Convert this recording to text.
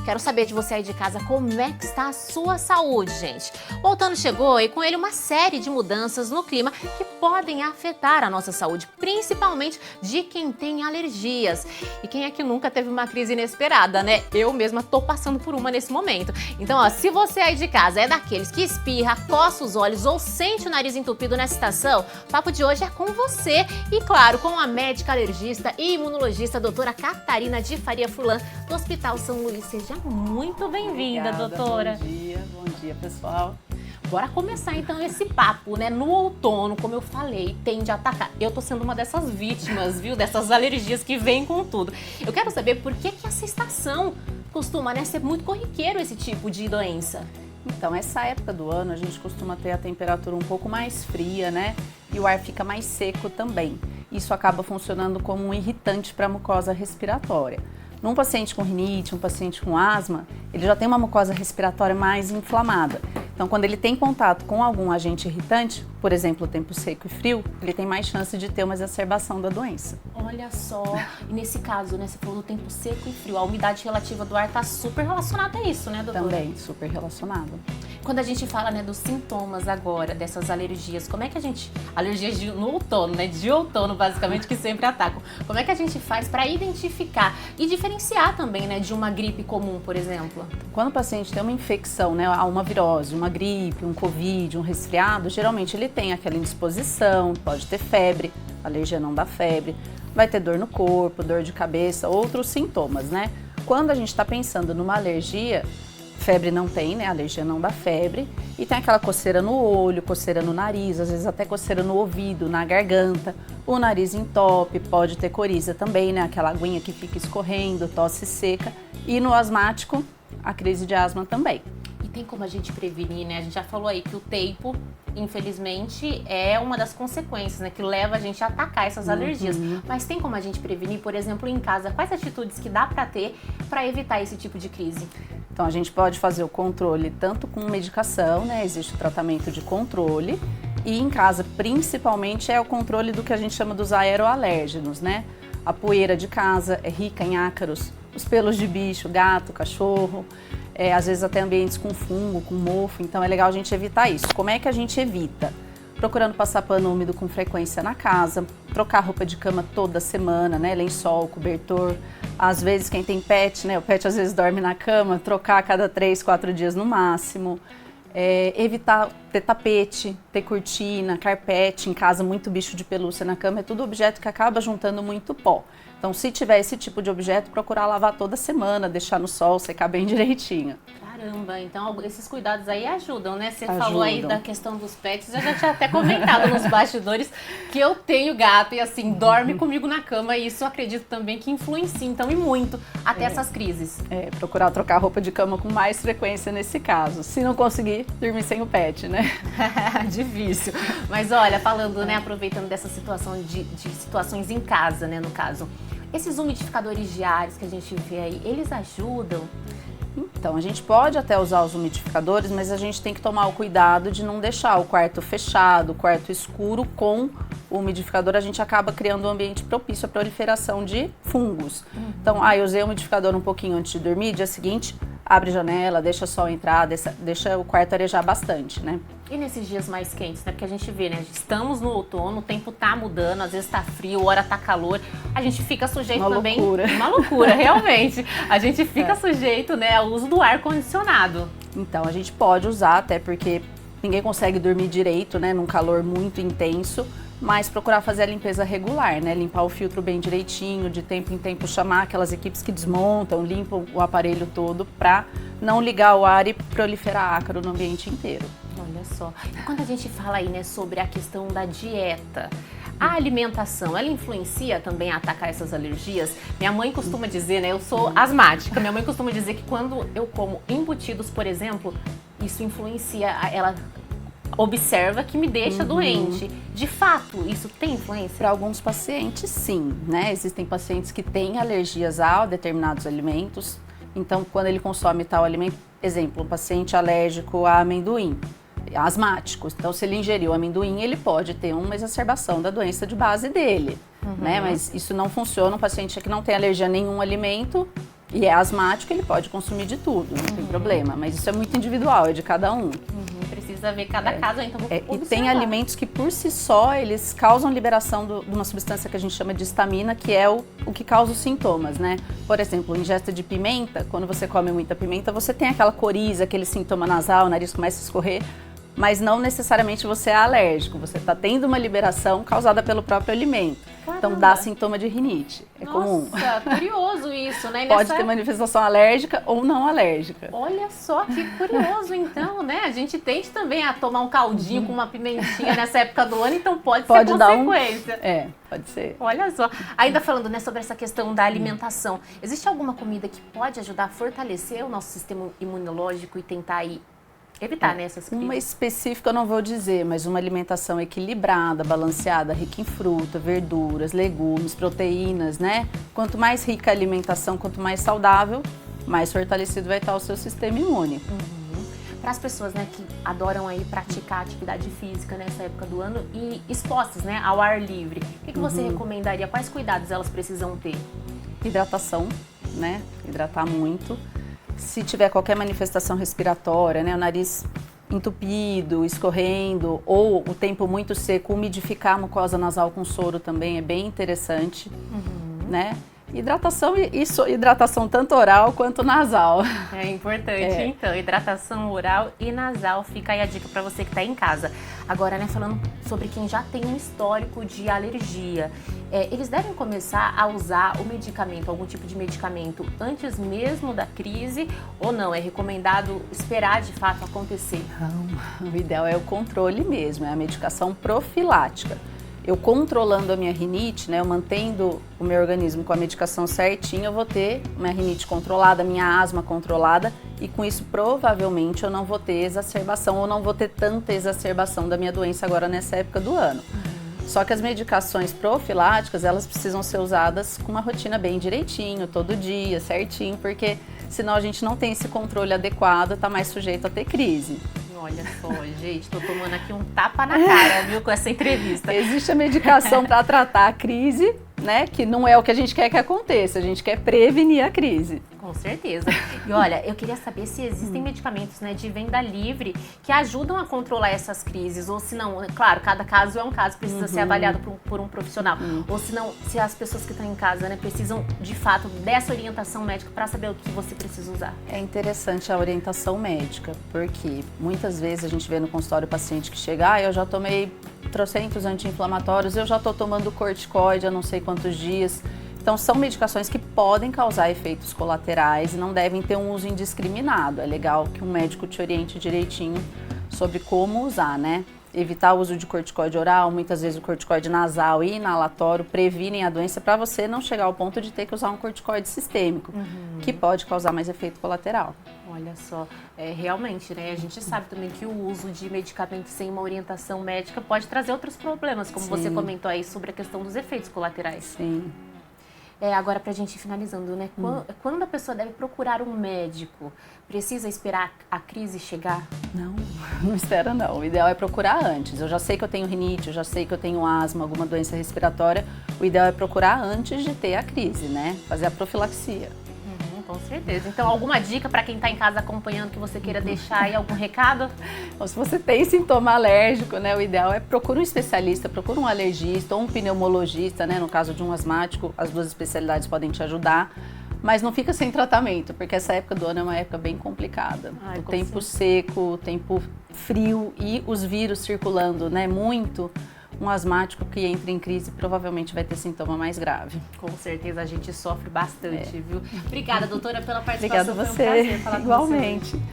Quero saber de você aí de casa como é que está a sua saúde, gente. O outono chegou e com ele uma série de mudanças no clima que podem afetar a nossa saúde, principalmente de quem tem alergias. E quem é que nunca teve uma crise inesperada, né? Eu mesma tô passando por uma nesse momento. Então, ó, se você aí de casa é daqueles que espirra, coça os olhos ou sente o nariz entupido nessa estação, o papo de hoje é com você e, claro, com a médica alergista e imunologista, a doutora Catarina de Faria Furlan, do Hospital São Luís. Seja muito bem-vinda, doutora. Bom dia, pessoal. Bora começar então esse papo, né? No outono, como eu falei, tende a atacar. Eu tô sendo uma dessas vítimas, viu? Dessas alergias que vêm com tudo. Eu quero saber por que essa estação costuma, né, ser muito corriqueiro esse tipo de doença. Então, essa época do ano a gente costuma ter a temperatura um pouco mais fria, né? E o ar fica mais seco também. Isso acaba funcionando como um irritante para a mucosa respiratória. Num paciente com rinite, um paciente com asma, ele já tem uma mucosa respiratória mais inflamada. Então, quando ele tem contato com algum agente irritante, por exemplo, o tempo seco e frio, ele tem mais chance de ter uma exacerbação da doença. Olha só, e nesse caso, né, você falou do tempo seco e frio, a umidade relativa do ar está super relacionada a isso, né, doutora? Também, super relacionado. Quando a gente fala, né, dos sintomas agora, dessas alergias, como é que a gente... Alergias no outono, né, de outono, basicamente, que sempre atacam. Como é que a gente faz para identificar e diferenciar também, né, de uma gripe comum, por exemplo? Quando o paciente tem uma infecção, né, uma virose, uma gripe, um covid, um resfriado, geralmente ele tem aquela indisposição, pode ter febre, a alergia não dá febre, vai ter dor no corpo, dor de cabeça, outros sintomas, né? Quando a gente está pensando numa alergia, febre não tem, né? A alergia não dá febre. E tem aquela coceira no olho, coceira no nariz, às vezes até coceira no ouvido, na garganta. O nariz entope, pode ter coriza também, né? Aquela aguinha que fica escorrendo, tosse seca. E no asmático, a crise de asma também. E tem como a gente prevenir, né? A gente já falou aí que o tempo, infelizmente, é uma das consequências, né? Que leva a gente a atacar essas alergias. Mas tem como a gente prevenir, por exemplo, em casa? Quais atitudes que dá para ter para evitar esse tipo de crise? Então, a gente pode fazer o controle tanto com medicação, né? Existe o tratamento de controle. E em casa, principalmente, é o controle do que a gente chama dos aeroalérgenos, né? A poeira de casa é rica em ácaros, os pelos de bicho, gato, cachorro, às vezes até ambientes com fungo, com mofo. Então, é legal a gente evitar isso. Como é que a gente evita? Procurando passar pano úmido com frequência na casa, trocar roupa de cama toda semana, né? Lençol, cobertor. Às vezes quem tem pet, né? O pet às vezes dorme na cama, trocar a cada 3, 4 dias no máximo. Evitar ter tapete, ter cortina, carpete em casa, muito bicho de pelúcia na cama, é tudo objeto que acaba juntando muito pó. Então, se tiver esse tipo de objeto, procurar lavar toda semana, deixar no sol, secar bem direitinho. Caramba, então esses cuidados aí ajudam, né? Você Ajudam. falou aí da questão dos pets, eu já tinha até comentado nos bastidores que eu tenho gato e assim, dorme comigo na cama e isso eu acredito também que influencia, então, e muito, até essas crises. Procurar trocar roupa de cama com mais frequência nesse caso. Se não conseguir, dormir sem o pet, né? Difícil. Mas olha, falando, né, aproveitando dessa situação de situações em casa, né, no caso, esses umidificadores diários que a gente vê aí, eles ajudam? Então, a gente pode até usar os umidificadores, mas a gente tem que tomar o cuidado de não deixar o quarto fechado, o quarto escuro com o umidificador. A gente acaba criando um ambiente propício à proliferação de fungos. Então, eu usei o umidificador um pouquinho antes de dormir, dia seguinte, abre a janela, deixa o sol entrar, deixa o quarto arejar bastante, né? E nesses dias mais quentes, né? Porque a gente vê, né? Estamos no outono, o tempo tá mudando, às vezes tá frio, hora tá calor. A gente fica sujeito também... Loucura. Uma loucura, realmente. A gente fica sujeito, né, ao uso do ar-condicionado. Então, a gente pode usar, até porque ninguém consegue dormir direito, né? Num calor muito intenso. Mas procurar fazer a limpeza regular, né? Limpar o filtro bem direitinho, de tempo em tempo chamar aquelas equipes que desmontam, limpam o aparelho todo para não ligar o ar e proliferar ácaro no ambiente inteiro. Olha só. E quando a gente fala aí, né, sobre a questão da dieta, a alimentação, ela influencia também a atacar essas alergias? Minha mãe costuma dizer, né, eu sou asmática, minha mãe costuma dizer que quando eu como embutidos, por exemplo, isso influencia, ela observa que me deixa doente. De fato, isso tem influência? Para alguns pacientes, sim, né? Existem pacientes que têm alergias a determinados alimentos, então quando ele consome tal alimento, exemplo, um paciente alérgico a amendoim, asmáticos. Então, se ele ingeriu amendoim, ele pode ter uma exacerbação da doença de base dele, né? Mas isso não funciona. Um paciente que não tem alergia a nenhum alimento, e é asmático, ele pode consumir de tudo, não tem problema. Mas isso é muito individual, é de cada um. Precisa ver cada caso, então vou E tem alimentos que por si só, eles causam liberação de uma substância que a gente chama de histamina, que é o que causa os sintomas, né? Por exemplo, ingesta de pimenta, quando você come muita pimenta, você tem aquela coriza, aquele sintoma nasal, o nariz começa a escorrer, mas não necessariamente você é alérgico, você está tendo uma liberação causada pelo próprio alimento. Caramba. Então dá sintoma de rinite, é comum. Nossa, curioso isso, né? Pode ter manifestação alérgica ou não alérgica. Olha só que curioso então, né? A gente tende também a tomar um caldinho com uma pimentinha nessa época do ano, então pode ser consequência. Pode ser. Olha só. Ainda falando, né, sobre essa questão da alimentação, existe alguma comida que pode ajudar a fortalecer o nosso sistema imunológico e tentar aí evitar, né, essas crises? Uma específica eu não vou dizer, mas uma alimentação equilibrada, balanceada, rica em fruta, verduras, legumes, proteínas, né? Quanto mais rica a alimentação, quanto mais saudável, mais fortalecido vai estar o seu sistema imune. Para as pessoas, né, que adoram aí praticar atividade física nessa época do ano e expostas, né, ao ar livre, o que você recomendaria? Quais cuidados elas precisam ter? Hidratação, né? Hidratar muito. Se tiver qualquer manifestação respiratória, né, o nariz entupido, escorrendo, ou o tempo muito seco, umidificar a mucosa nasal com soro também é bem interessante, né? Hidratação hidratação tanto oral quanto nasal. É importante, então, hidratação oral e nasal, fica aí a dica para você que está em casa. Agora, né, falando sobre quem já tem um histórico de alergia, eles devem começar a usar o medicamento, algum tipo de medicamento, antes mesmo da crise ou não? É recomendado esperar de fato acontecer? Não, o ideal é o controle mesmo, é a medicação profilática. Eu controlando a minha rinite, né, eu mantendo o meu organismo com a medicação certinha, eu vou ter minha rinite controlada, minha asma controlada e com isso provavelmente eu não vou ter exacerbação ou não vou ter tanta exacerbação da minha doença agora nessa época do ano. Só que as medicações profiláticas, elas precisam ser usadas com uma rotina bem direitinho, todo dia, certinho, porque senão a gente não tem esse controle adequado, tá mais sujeito a ter crise. Olha só, gente, tô tomando aqui um tapa na cara, viu, com essa entrevista. Existe a medicação para tratar a crise, né, que não é o que a gente quer que aconteça, a gente quer prevenir a crise. Com certeza. E olha, eu queria saber se existem medicamentos, né, de venda livre que ajudam a controlar essas crises, ou se não, claro, cada caso é um caso, precisa ser avaliado por um profissional, ou se não, se as pessoas que estão em casa, né, precisam de fato dessa orientação médica para saber o que você precisa usar. É interessante a orientação médica, porque muitas vezes a gente vê no consultório o paciente que chega, eu já tomei trocentos anti-inflamatórios, eu já estou tomando corticoide há não sei quantos dias. Então, são medicações que podem causar efeitos colaterais e não devem ter um uso indiscriminado. É legal que um médico te oriente direitinho sobre como usar, né? Evitar o uso de corticoide oral, muitas vezes o corticoide nasal e inalatório previnem a doença para você não chegar ao ponto de ter que usar um corticoide sistêmico, que pode causar mais efeito colateral. Olha só, realmente, né? A gente sabe também que o uso de medicamentos sem uma orientação médica pode trazer outros problemas, como você comentou aí sobre a questão dos efeitos colaterais. Sim. Agora, pra gente ir finalizando, né? Quando a pessoa deve procurar um médico? Precisa esperar a crise chegar? Não, não espera não. O ideal é procurar antes. Eu já sei que eu tenho rinite, eu já sei que eu tenho asma, alguma doença respiratória. O ideal é procurar antes de ter a crise, né? Fazer a profilaxia. Com certeza. Então, alguma dica para quem está em casa acompanhando que você queira deixar aí, algum recado? Bom, se você tem sintoma alérgico, né, o ideal é procurar um especialista, procura um alergista ou um pneumologista, né, no caso de um asmático, as duas especialidades podem te ajudar, mas não fica sem tratamento, porque essa época do ano é uma época bem complicada. O tempo seco, o tempo frio e os vírus circulando, né, muito. Um asmático que entra em crise provavelmente vai ter sintoma mais grave. Com certeza, a gente sofre bastante, viu? Obrigada, doutora, pela participação. Obrigada a você. Foi um prazer falar Igualmente. com você.